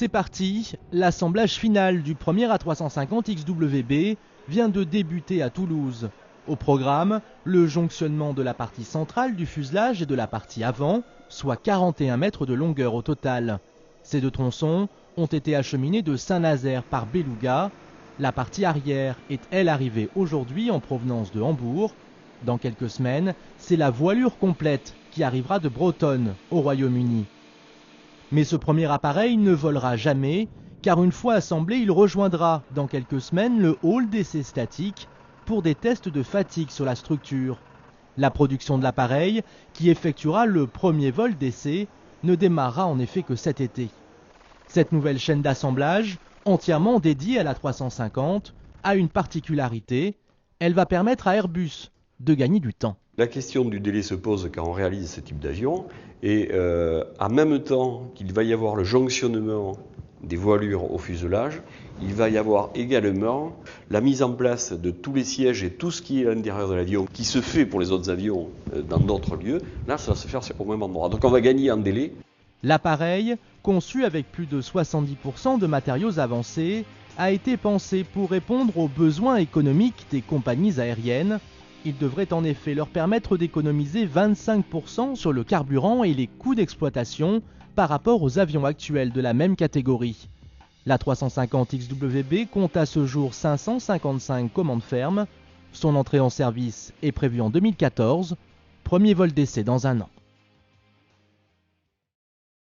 C'est parti, l'assemblage final du premier A350 XWB vient de débuter à Toulouse. Au programme, le jonctionnement de la partie centrale du fuselage et de la partie avant, soit 41 mètres de longueur au total. Ces deux tronçons ont été acheminés de Saint-Nazaire par Beluga. La partie arrière est elle arrivée aujourd'hui en provenance de Hambourg. Dans quelques semaines, c'est la voilure complète qui arrivera de Broughton, au Royaume-Uni. Mais ce premier appareil ne volera jamais, car une fois assemblé, il rejoindra dans quelques semaines le hall d'essai statique pour des tests de fatigue sur la structure. La production de l'appareil, qui effectuera le premier vol d'essai, ne démarrera en effet que cet été. Cette nouvelle chaîne d'assemblage, entièrement dédiée à l'A350, a une particularité, elle va permettre à Airbus de gagner du temps. La question du délai se pose quand on réalise ce type d'avion et en même temps qu'il va y avoir le jonctionnement des voilures au fuselage, il va y avoir également la mise en place de tous les sièges et tout ce qui est à l'intérieur de l'avion qui se fait pour les autres avions dans d'autres lieux. Là, ça va se faire au même endroit. Donc on va gagner en délai. L'appareil, conçu avec plus de 70% de matériaux avancés, a été pensé pour répondre aux besoins économiques des compagnies aériennes. Il devrait en effet leur permettre d'économiser 25% sur le carburant et les coûts d'exploitation par rapport aux avions actuels de la même catégorie. L'A350 XWB compte à ce jour 555 commandes fermes. Son entrée en service est prévue en 2014. Premier vol d'essai dans un an.